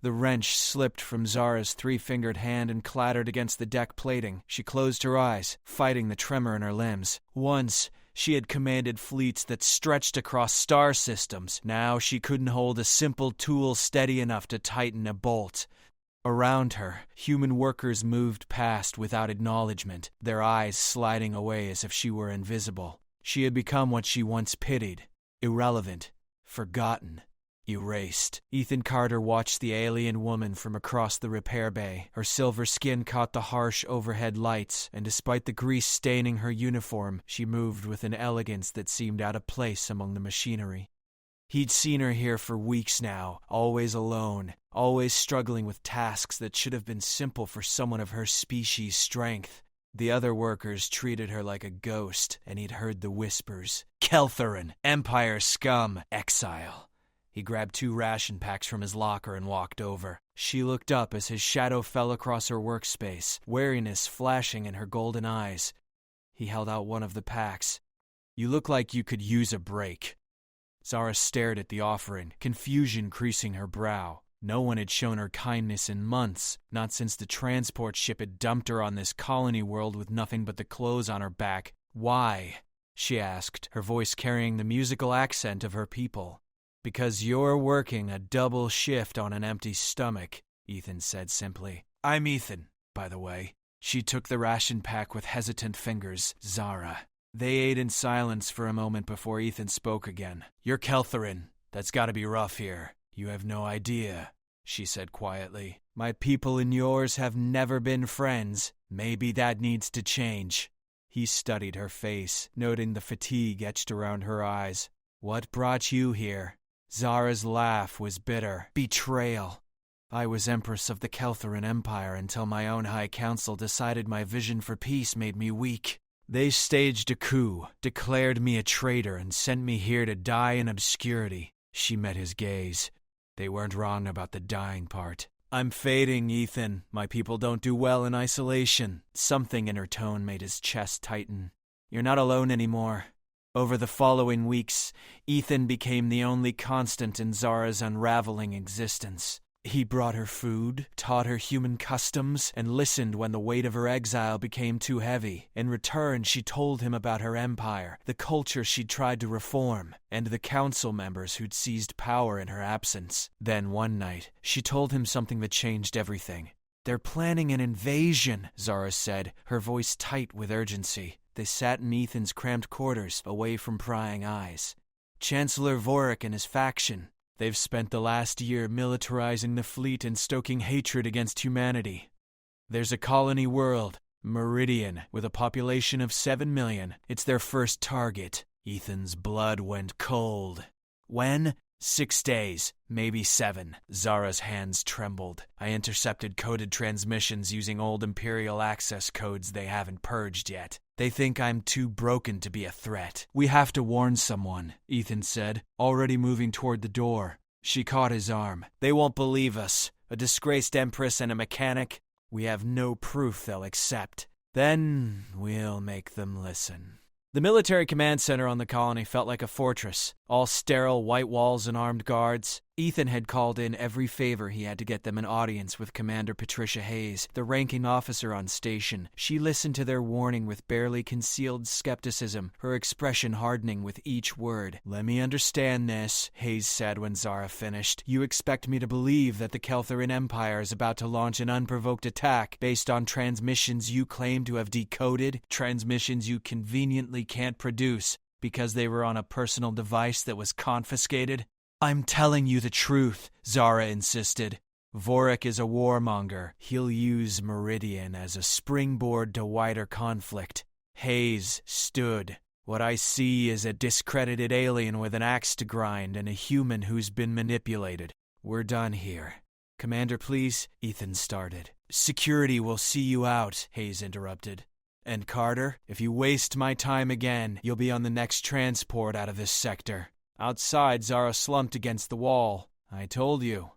The wrench slipped from Zara's three-fingered hand and clattered against the deck plating. She closed her eyes, fighting the tremor in her limbs. Once, she had commanded fleets that stretched across star systems. Now she couldn't hold a simple tool steady enough to tighten a bolt. Around her, human workers moved past without acknowledgement, their eyes sliding away as if she were invisible. She had become what she once pitied: irrelevant, forgotten, erased. Ethan Carter watched the alien woman from across the repair bay. Her silver skin caught the harsh overhead lights, and despite the grease staining her uniform, she moved with an elegance that seemed out of place among the machinery. He'd seen her here for weeks now, always alone, always struggling with tasks that should have been simple for someone of her species' strength. The other workers treated her like a ghost, and he'd heard the whispers. Keltharin Empire scum, exile. He grabbed 2 ration packs from his locker and walked over. She looked up as his shadow fell across her workspace, wariness flashing in her golden eyes. He held out one of the packs. You look like you could use a break. Zara stared at the offering, confusion creasing her brow. No one had shown her kindness in months, not since the transport ship had dumped her on this colony world with nothing but the clothes on her back. Why? She asked, her voice carrying the musical accent of her people. Because you're working a double shift on an empty stomach, Ethan said simply. I'm Ethan, by the way. She took the ration pack with hesitant fingers. Zara. They ate in silence for a moment before Ethan spoke again. You're Keltharin. That's gotta be rough here. You have no idea, she said quietly. My people and yours have never been friends. Maybe that needs to change. He studied her face, noting the fatigue etched around her eyes. What brought you here? Zara's laugh was bitter. Betrayal. I was empress of the Keltharin Empire until my own High Council decided my vision for peace made me weak. They staged a coup, declared me a traitor, and sent me here to die in obscurity. She met his gaze. They weren't wrong about the dying part. I'm fading, Ethan. My people don't do well in isolation. Something in her tone made his chest tighten. You're not alone anymore. Over the following weeks, Ethan became the only constant in Zara's unraveling existence. He brought her food, taught her human customs, and listened when the weight of her exile became too heavy. In return, she told him about her empire, the culture she'd tried to reform, and the council members who'd seized power in her absence. Then one night, she told him something that changed everything. They're planning an invasion, Zara said, her voice tight with urgency. They sat in Ethan's cramped quarters, away from prying eyes. Chancellor Vorik and his faction. They've spent the last year militarizing the fleet and stoking hatred against humanity. There's a colony world, Meridian, with a population of 7 million. It's their first target. Ethan's blood went cold. When? 6 days, maybe 7. Zara's hands trembled. I intercepted coded transmissions using old Imperial access codes they haven't purged yet. They think I'm too broken to be a threat. We have to warn someone, Ethan said, already moving toward the door. She caught his arm. They won't believe us. A disgraced empress and a mechanic. We have no proof they'll accept. Then we'll make them listen. The military command center on the colony felt like a fortress, all sterile white walls and armed guards. Ethan had called in every favor he had to get them an audience with Commander Patricia Hayes, the ranking officer on station. She listened to their warning with barely concealed skepticism, her expression hardening with each word. Let me understand this, Hayes said when Zara finished. You expect me to believe that the Keltharin Empire is about to launch an unprovoked attack based on transmissions you claim to have decoded, transmissions you conveniently can't produce because they were on a personal device that was confiscated? I'm telling you the truth, Zara insisted. Vorik is a warmonger. He'll use Meridian as a springboard to wider conflict. Hayes stood. What I see is a discredited alien with an axe to grind and a human who's been manipulated. We're done here. Commander, please, Ethan started. Security will see you out, Hayes interrupted. And Carter, if you waste my time again, you'll be on the next transport out of this sector. Outside, Zara slumped against the wall. I told you.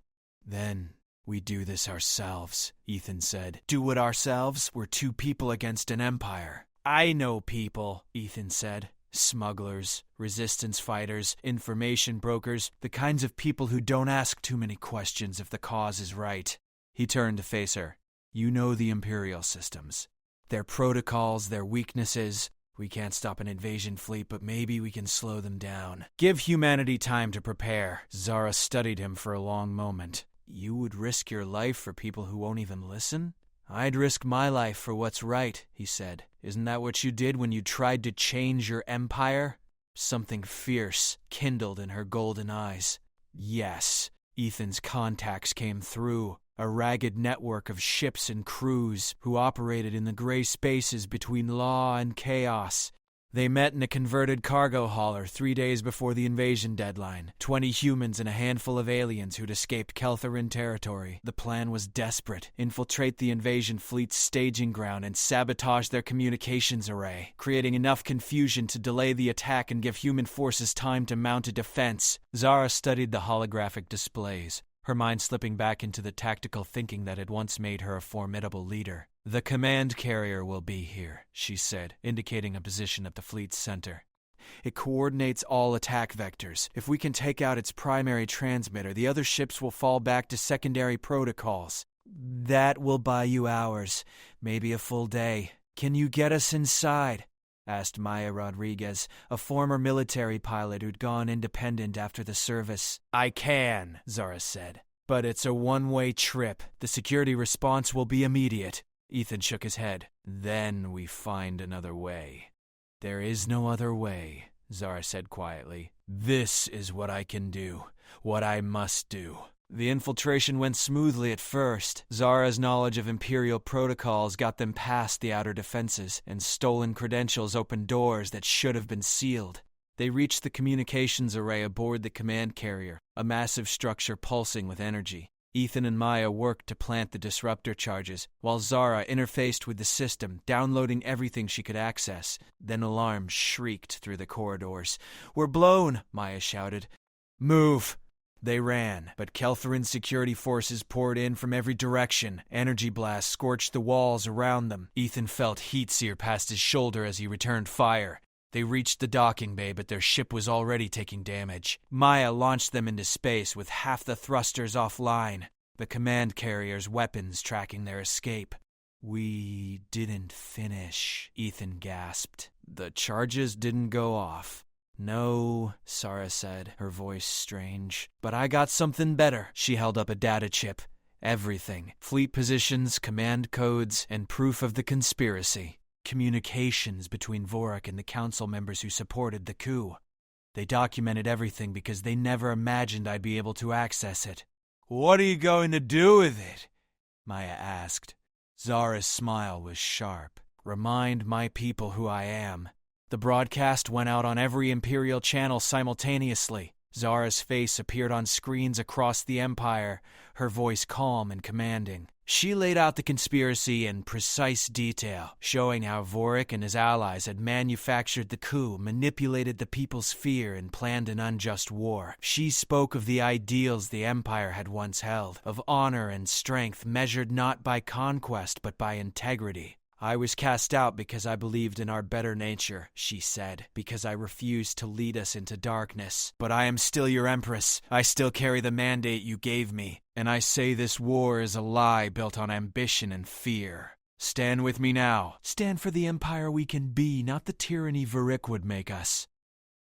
Then we do this ourselves, Ethan said. Do it ourselves? We're 2 people against an empire. I know people, Ethan said. Smugglers, resistance fighters, information brokers, the kinds of people who don't ask too many questions if the cause is right. He turned to face her. You know the Imperial systems. Their protocols, their weaknesses. We can't stop an invasion fleet, but maybe we can slow them down. Give humanity time to prepare. Zara studied him for a long moment. You would risk your life for people who won't even listen? I'd risk my life for what's right, he said. Isn't that what you did when you tried to change your empire? Something fierce kindled in her golden eyes. Yes, Ethan's contacts came through. A ragged network of ships and crews who operated in the gray spaces between law and chaos. They met in a converted cargo hauler 3 days before the invasion deadline. 20 humans and a handful of aliens who'd escaped Keltharin territory. The plan was desperate. Infiltrate the invasion fleet's staging ground and sabotage their communications array, creating enough confusion to delay the attack and give human forces time to mount a defense. Zara studied the holographic displays, her mind slipping back into the tactical thinking that had once made her a formidable leader. The command carrier will be here, she said, indicating a position at the fleet's center. It coordinates all attack vectors. If we can take out its primary transmitter, the other ships will fall back to secondary protocols. That will buy you hours, maybe a full day. Can you get us inside? Asked Maya Rodriguez, a former military pilot who'd gone independent after the service. I can, Zara said, but it's a one-way trip. The security response will be immediate. Ethan shook his head. Then we find another way. There is no other way, Zara said quietly. This is what I can do, what I must do. The infiltration went smoothly at first. Zara's knowledge of Imperial protocols got them past the outer defenses, and stolen credentials opened doors that should have been sealed. They reached the communications array aboard the command carrier, a massive structure pulsing with energy. Ethan and Maya worked to plant the disruptor charges, while Zara interfaced with the system, downloading everything she could access. Then alarms shrieked through the corridors. We're blown, Maya shouted. Move! They ran, but Keltharin's security forces poured in from every direction. Energy blasts scorched the walls around them. Ethan felt heat sear past his shoulder as he returned fire. They reached the docking bay, but their ship was already taking damage. Maya launched them into space with half the thrusters offline, the command carrier's weapons tracking their escape. We didn't finish, Ethan gasped. The charges didn't go off. No, Zara said, her voice strange. But I got something better. She held up a data chip. Everything. Fleet positions, command codes, and proof of the conspiracy. Communications between Vorik and the council members who supported the coup. They documented everything because they never imagined I'd be able to access it. What are you going to do with it? Maya asked. Zara's smile was sharp. Remind my people who I am. The broadcast went out on every Imperial channel simultaneously. Zara's face appeared on screens across the Empire, her voice calm and commanding. She laid out the conspiracy in precise detail, showing how Vorik and his allies had manufactured the coup, manipulated the people's fear, and planned an unjust war. She spoke of the ideals the Empire had once held, of honor and strength measured not by conquest but by integrity. I was cast out because I believed in our better nature, she said, because I refused to lead us into darkness. But I am still your empress. I still carry the mandate you gave me. And I say this war is a lie built on ambition and fear. Stand with me now. Stand for the empire we can be, not the tyranny Vorik would make us.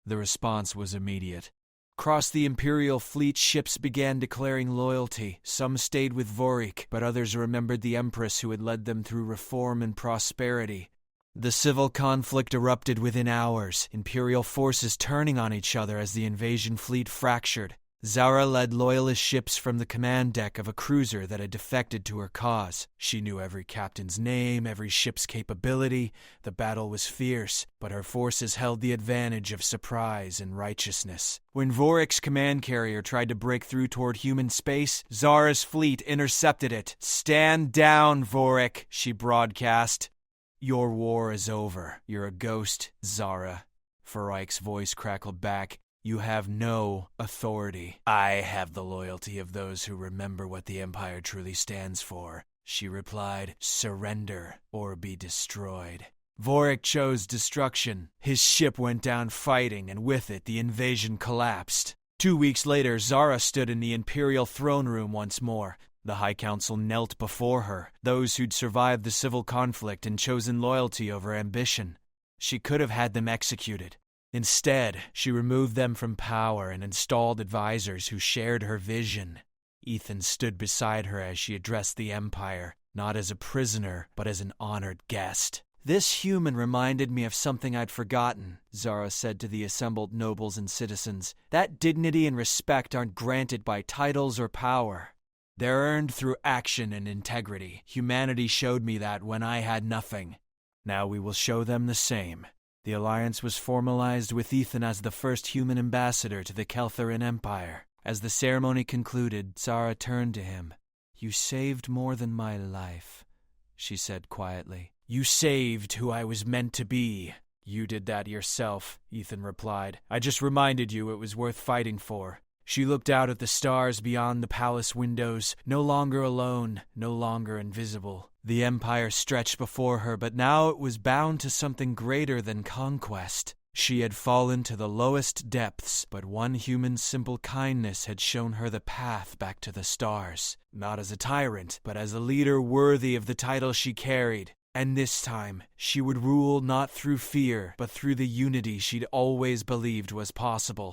The response was immediate. Across the Imperial fleet, ships began declaring loyalty. Some stayed with Vorik, but others remembered the Empress who had led them through reform and prosperity. The civil conflict erupted within hours, Imperial forces turning on each other as the invasion fleet fractured. Zara led loyalist ships from the command deck of a cruiser that had defected to her cause. She knew every captain's name, every ship's capability. The battle was fierce, but her forces held the advantage of surprise and righteousness. When Vorik's command carrier tried to break through toward human space, Zara's fleet intercepted it. Stand down, Vorik, she broadcast. Your war is over. You're a ghost, Zara. Vorik's voice crackled back. You have no authority. I have the loyalty of those who remember what the Empire truly stands for, she replied. Surrender or be destroyed. Vorik chose destruction. His ship went down fighting, and with it, the invasion collapsed. 2 weeks later, Zara stood in the Imperial throne room once more. The High Council knelt before her, those who'd survived the civil conflict and chosen loyalty over ambition. She could have had them executed. Instead, she removed them from power and installed advisors who shared her vision. Ethan stood beside her as she addressed the Empire, not as a prisoner, but as an honored guest. "This human reminded me of something I'd forgotten," Zara said to the assembled nobles and citizens. "That dignity and respect aren't granted by titles or power. They're earned through action and integrity. Humanity showed me that when I had nothing. Now we will show them the same." The alliance was formalized with Ethan as the first human ambassador to the Keltharin Empire. As the ceremony concluded, Zara turned to him. "You saved more than my life," she said quietly. "You saved who I was meant to be." "You did that yourself," Ethan replied. "I just reminded you it was worth fighting for." She looked out at the stars beyond the palace windows, no longer alone, no longer invisible. The Empire stretched before her, but now it was bound to something greater than conquest. She had fallen to the lowest depths, but one human's simple kindness had shown her the path back to the stars. Not as a tyrant, but as a leader worthy of the title she carried. And this time, she would rule not through fear, but through the unity she'd always believed was possible.